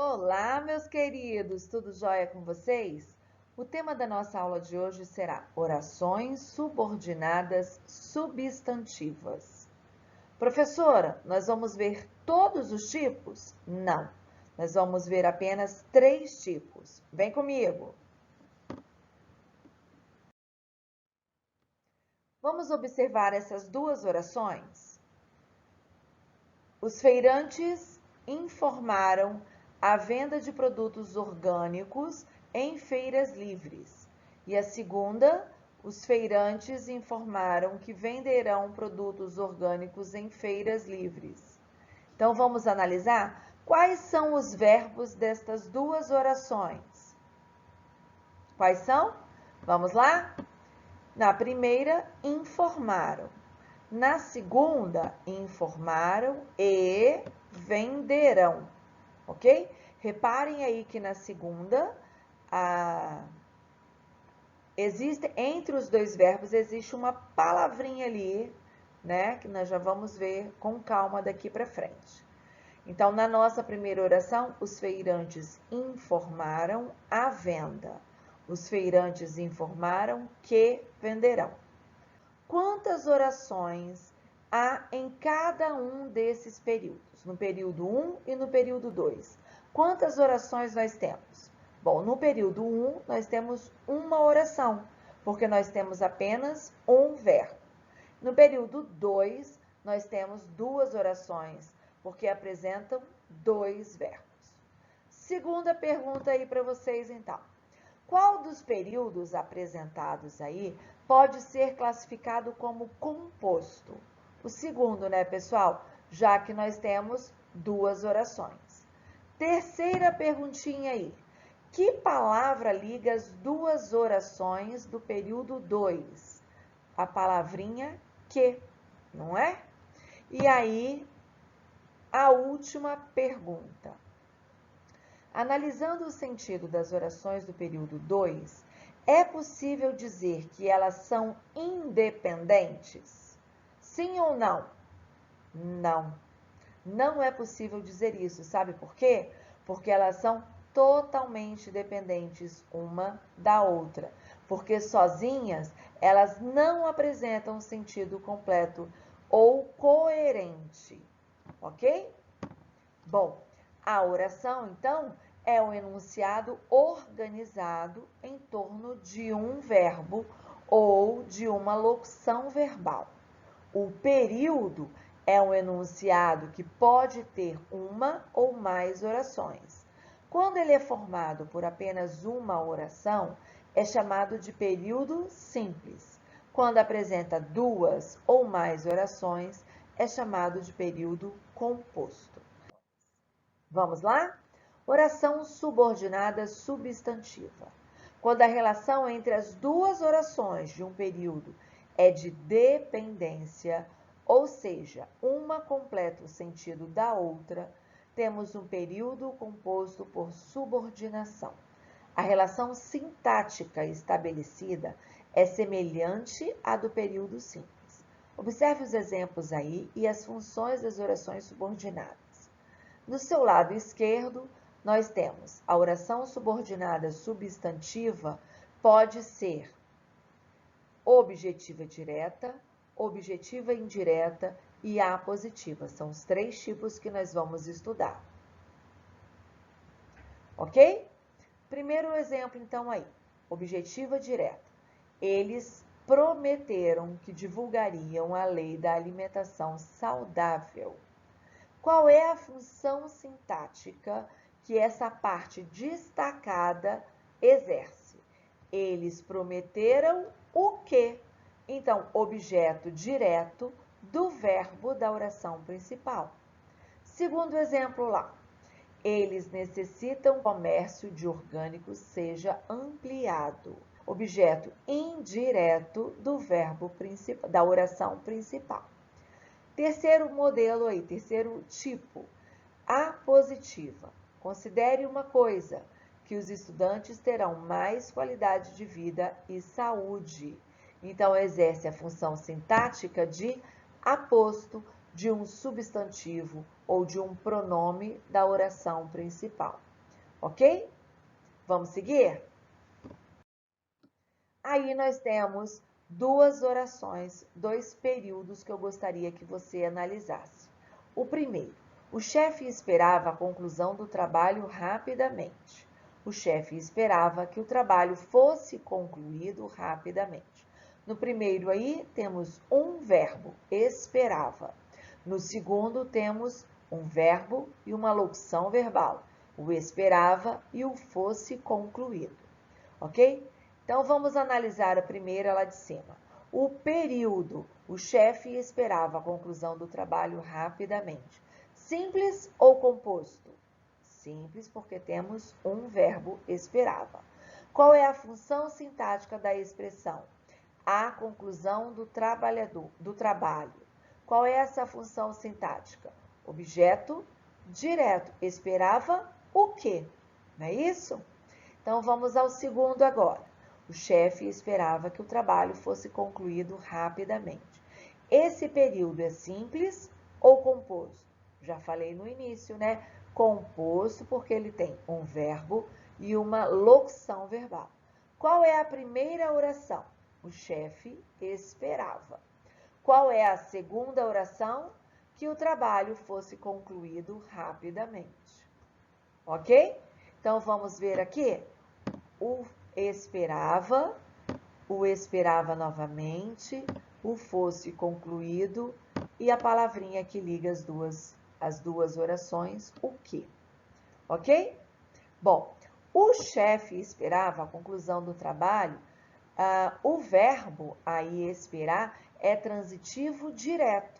Olá, meus queridos, tudo jóia com vocês? O tema da nossa aula de hoje será orações subordinadas substantivas. Professora, nós vamos ver todos os tipos? Não, nós vamos ver apenas 3 tipos. Vem comigo! Vamos observar essas duas orações? Os feirantes informaram a venda de produtos orgânicos em feiras livres. E a segunda, os feirantes informaram que venderão produtos orgânicos em feiras livres. Então, vamos analisar quais são os verbos destas duas orações. Quais são? Vamos lá? Na primeira, informaram. Na segunda, informaram e venderão, ok? Reparem aí que na segunda, entre os dois verbos, existe uma palavrinha ali, né? Que nós já vamos ver com calma daqui para frente. Então, na nossa primeira oração, os feirantes informaram a venda. Os feirantes informaram que venderão. Quantas orações há em cada um desses períodos? No período 1 e no período 2. Quantas orações nós temos? Bom, no período 1, nós temos uma oração, porque nós temos apenas um verbo. No período 2, nós temos duas orações, porque apresentam dois verbos. Segunda pergunta aí para vocês, então. Qual dos períodos apresentados aí pode ser classificado como composto? O segundo, né, pessoal? Já que nós temos duas orações. Terceira perguntinha aí. Que palavra liga as duas orações do período 2? A palavrinha que, não é? E aí, a última pergunta. Analisando o sentido das orações do período 2, é possível dizer que elas são independentes? Sim ou não? Não. Não é possível dizer isso. Sabe por quê? Porque elas são totalmente dependentes uma da outra. Porque sozinhas, elas não apresentam sentido completo ou coerente. Ok? Bom, a oração, então, é um enunciado organizado em torno de um verbo ou de uma locução verbal. O período é um enunciado que pode ter uma ou mais orações. Quando ele é formado por apenas uma oração, é chamado de período simples. Quando apresenta duas ou mais orações, é chamado de período composto. Vamos lá? Oração subordinada substantiva. Quando a relação entre as duas orações de um período é de dependência, ou seja, uma completa o sentido da outra, temos um período composto por subordinação. A relação sintática estabelecida é semelhante à do período simples. Observe os exemplos aí e as funções das orações subordinadas. No seu lado esquerdo, nós temos a oração subordinada substantiva, pode ser objetiva direta, objetiva indireta e apositiva. São os 3 tipos que nós vamos estudar. Ok? Primeiro exemplo, então, aí. Objetiva direta. Eles prometeram que divulgariam a lei da alimentação saudável. Qual é a função sintática que essa parte destacada exerce? Eles prometeram o quê? Então, objeto direto do verbo da oração principal. Segundo exemplo lá. Eles necessitam que o comércio de orgânicos seja ampliado. Objeto indireto do verbo principal, da oração principal. Terceiro modelo aí, terceiro tipo, apositiva. Considere uma coisa, que os estudantes terão mais qualidade de vida e saúde. Então, exerce a função sintática de aposto de um substantivo ou de um pronome da oração principal. ok? Vamos seguir? Aí nós temos duas orações, dois períodos que eu gostaria que você analisasse. O primeiro, o chefe esperava a conclusão do trabalho rapidamente. O chefe esperava que o trabalho fosse concluído rapidamente. No primeiro aí, temos um verbo, esperava. No segundo, temos um verbo e uma locução verbal, o esperava e o fosse concluído, ok? Então, vamos analisar a primeira lá de cima. O período, o chefe esperava a conclusão do trabalho rapidamente. Simples ou composto? Simples, porque temos um verbo esperava. Qual é a função sintática da expressão? A conclusão do trabalho. Qual é essa função sintática? Objeto direto. Esperava o quê? Não é isso? Então, vamos ao segundo agora. O chefe esperava que o trabalho fosse concluído rapidamente. Esse período é simples ou composto? Já falei no início, né? Composto porque ele tem um verbo e uma locução verbal. Qual é a primeira oração? O chefe esperava. Qual é a segunda oração? Que o trabalho fosse concluído rapidamente. Ok? Então, vamos ver aqui. O esperava novamente, o fosse concluído e a palavrinha que liga as duas orações, o que. Ok? Bom, o chefe esperava a conclusão do trabalho. O verbo aí esperar é transitivo direto.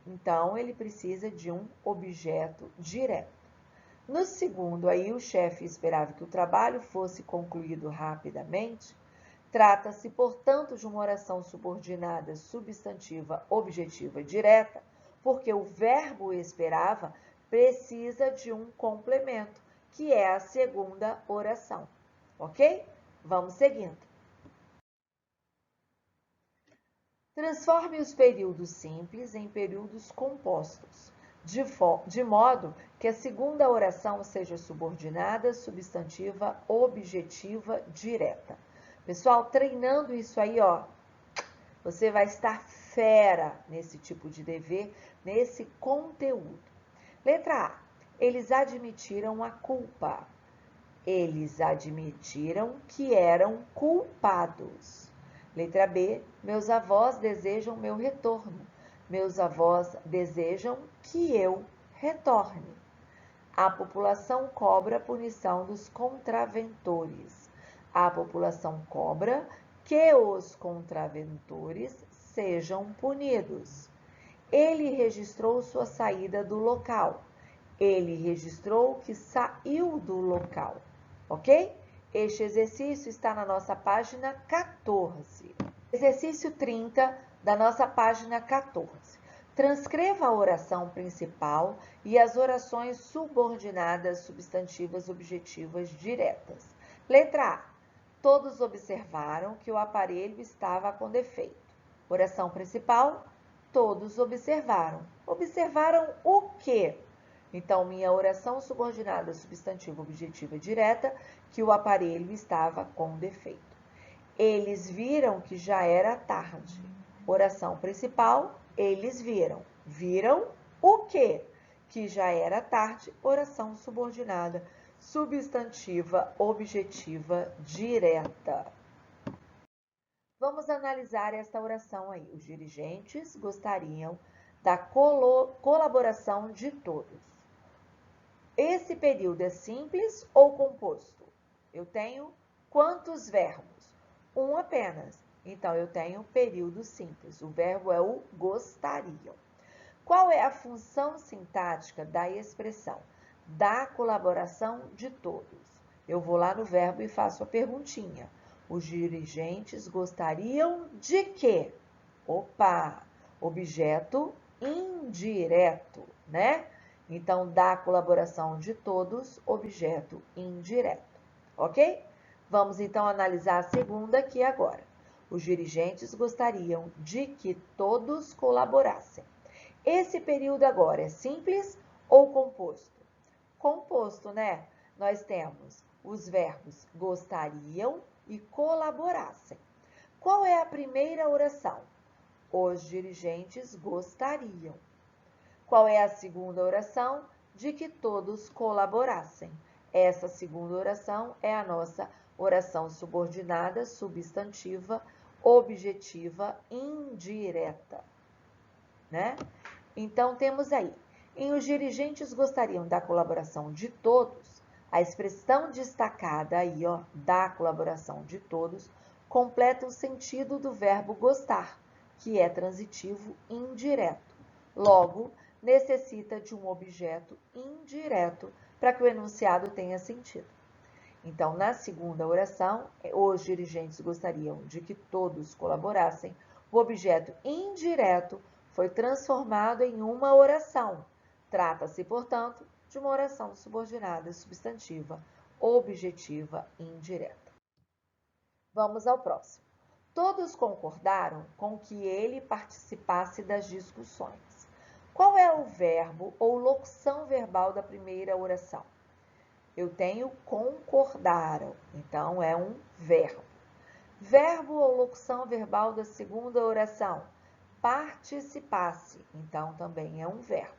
Então, ele precisa de um objeto direto. No segundo, aí o chefe esperava que o trabalho fosse concluído rapidamente. Trata-se, portanto, de uma oração subordinada substantiva objetiva direta, porque o verbo esperava precisa de um complemento, que é a segunda oração. Ok? Vamos seguindo. Transforme os períodos simples em períodos compostos, de modo que a segunda oração seja subordinada, substantiva, objetiva, direta. Pessoal, treinando isso aí, ó, você vai estar fera nesse tipo de dever, nesse conteúdo. Letra A. Eles admitiram a culpa. Eles admitiram que eram culpados. Letra B. Meus avós desejam meu retorno. Meus avós desejam que eu retorne. A população cobra a punição dos contraventores. A população cobra que os contraventores sejam punidos. Ele registrou sua saída do local. Ele registrou que saiu do local. Ok? Este exercício está na nossa página 14. Exercício 30 da nossa página 14. Transcreva a oração principal e as orações subordinadas, substantivas, objetivas, diretas. Letra A. Todos observaram que o aparelho estava com defeito. Oração principal. Todos observaram. Observaram o quê? Então, minha oração subordinada, substantiva, objetiva, direta, que o aparelho estava com defeito. Eles viram que já era tarde. Oração principal, eles viram. Viram o quê? Que já era tarde. Oração subordinada, substantiva, objetiva, direta. Vamos analisar esta oração aí. Os dirigentes gostariam da colaboração de todos. Esse período é simples ou composto? Eu tenho quantos verbos? Um apenas. Então, eu tenho período simples. O verbo é o gostariam. Qual é a função sintática da expressão? Da colaboração de todos. Eu vou lá no verbo e faço a perguntinha. Os dirigentes gostariam de quê? Opa! Objeto indireto, né? Então, da colaboração de todos, objeto indireto, ok? Vamos, então, analisar a segunda aqui agora. Os dirigentes gostariam de que todos colaborassem. Esse período agora é simples ou composto? Composto, né? nós temos os verbos gostariam e colaborassem. Qual é a primeira oração? Os dirigentes gostariam. Qual é a segunda oração? De que todos colaborassem. Essa segunda oração é a nossa oração subordinada, substantiva, objetiva, indireta, né? Então, temos aí, os dirigentes gostariam da colaboração de todos, a expressão destacada aí, ó, da colaboração de todos, completa o sentido do verbo gostar, que é transitivo indireto. Logo, necessita de um objeto indireto para que o enunciado tenha sentido. Então, na segunda oração, os dirigentes gostariam de que todos colaborassem. O objeto indireto foi transformado em uma oração. Trata-se, portanto, de uma oração subordinada substantiva, objetiva indireta. Vamos ao próximo. Todos concordaram com que ele participasse das discussões. Qual é o verbo ou locução verbal da primeira oração? Eu tenho concordaram, então é um verbo. Verbo ou locução verbal da segunda oração? Participasse, então também é um verbo.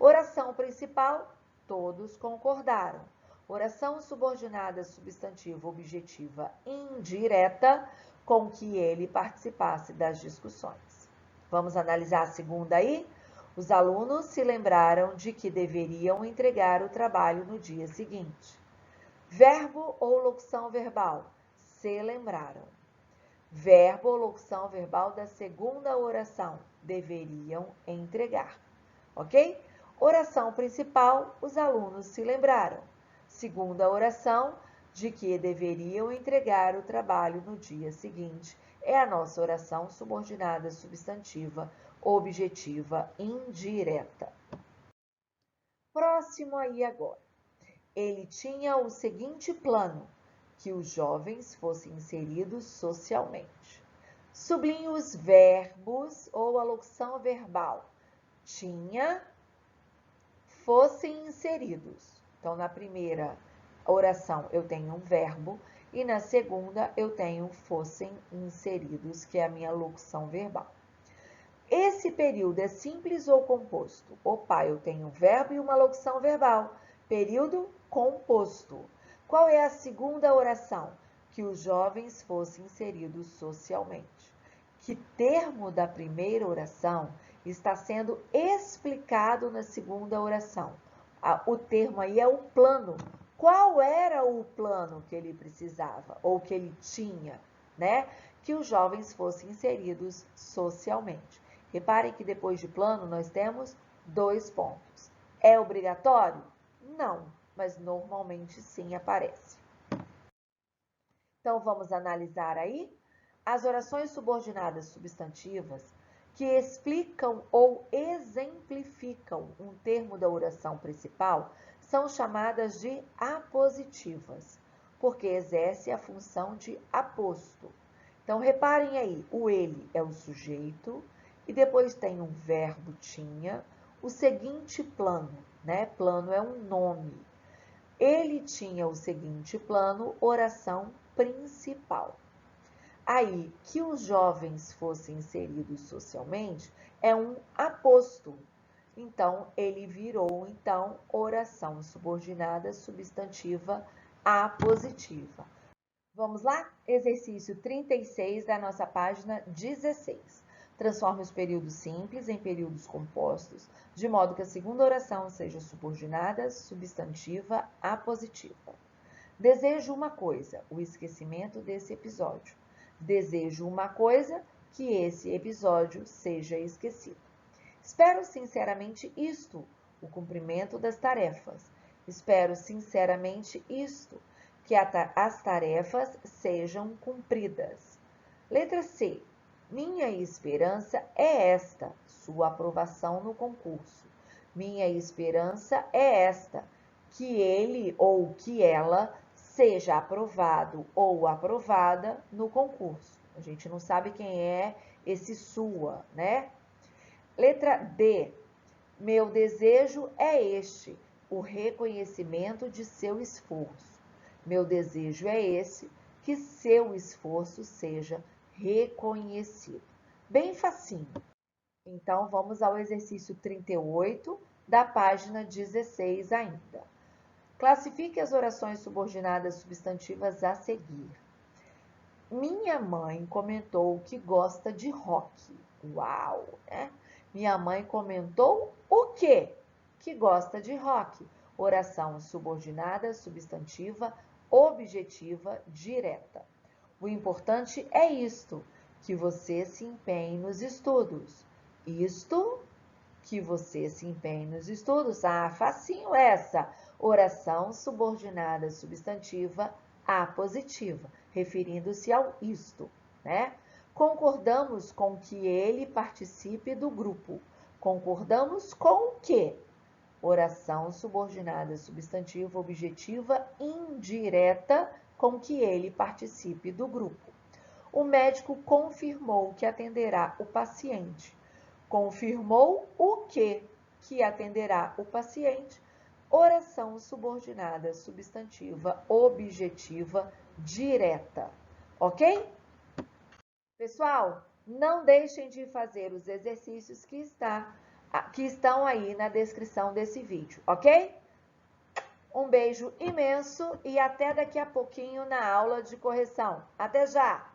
Oração principal, todos concordaram. Oração subordinada substantiva objetiva indireta, com que ele participasse das discussões. Vamos analisar a segunda aí? Os alunos se lembraram de que deveriam entregar o trabalho no dia seguinte. Verbo ou locução verbal? Se lembraram. Verbo ou locução verbal da segunda oração? Deveriam entregar. Ok? Oração principal, os alunos se lembraram. Segunda oração, de que deveriam entregar o trabalho no dia seguinte. É a nossa oração subordinada substantiva, objetiva, indireta. Próximo aí agora. Ele tinha o seguinte plano, que os jovens fossem inseridos socialmente. Sublinhe os verbos ou a locução verbal. Tinha, fossem inseridos. Então, na primeira oração eu tenho um verbo e na segunda eu tenho fossem inseridos, que é a minha locução verbal. Esse período é simples ou composto? Opa, eu tenho um verbo e uma locução verbal. Período composto. Qual é a segunda oração? Que os jovens fossem inseridos socialmente. Que termo da primeira oração está sendo explicado na segunda oração? O termo aí é o plano. Qual era o plano que ele precisava ou que ele tinha, né? Que os jovens fossem inseridos socialmente. Reparem que depois de plano nós temos 2 pontos. É obrigatório? Não, mas normalmente sim aparece. Então, vamos analisar aí as orações subordinadas substantivas que explicam ou exemplificam um termo da oração principal são chamadas de apositivas, porque exerce a função de aposto. Então, reparem aí, o ele é o sujeito e depois tem um verbo tinha, o seguinte plano, né? Plano é um nome. Ele tinha o seguinte plano, oração principal. Aí, que os jovens fossem inseridos socialmente é um aposto. Então, ele virou, então, oração subordinada substantiva apositiva. Vamos lá? Exercício 36 da nossa página 16. Transforme os períodos simples em períodos compostos, de modo que a segunda oração seja subordinada substantiva apositiva. Desejo uma coisa, o esquecimento desse episódio. Desejo uma coisa, que esse episódio seja esquecido. Espero sinceramente isto, o cumprimento das tarefas. Espero sinceramente isto, que as tarefas sejam cumpridas. Letra C. Minha esperança é esta, sua aprovação no concurso. Minha esperança é esta, que ele ou que ela seja aprovado ou aprovada no concurso. A gente não sabe quem é esse sua, né? Letra D. Meu desejo é este, o reconhecimento de seu esforço. Meu desejo é esse, que seu esforço seja reconhecido. Bem facinho. Então, vamos ao exercício 38, da página 16 ainda. Classifique as orações subordinadas substantivas a seguir. Minha mãe comentou que gosta de rock. Uau, né? Minha mãe comentou o quê? Que gosta de rock. Oração subordinada, substantiva, objetiva, direta. O importante é isto, que você se empenhe nos estudos. Isto, que você se empenhe nos estudos. Ah, facinho essa. Oração subordinada, substantiva, apositiva, referindo-se ao isto, né? Concordamos com que ele participe do grupo. Concordamos com o quê? Oração subordinada, substantiva, objetiva, indireta, com que ele participe do grupo. O médico confirmou que atenderá o paciente. Confirmou o quê? Que atenderá o paciente. Oração subordinada, substantiva, objetiva, direta. Ok? Pessoal, não deixem de fazer os exercícios que estão aí na descrição desse vídeo, ok? Um beijo imenso e até daqui a pouquinho na aula de correção. Até já!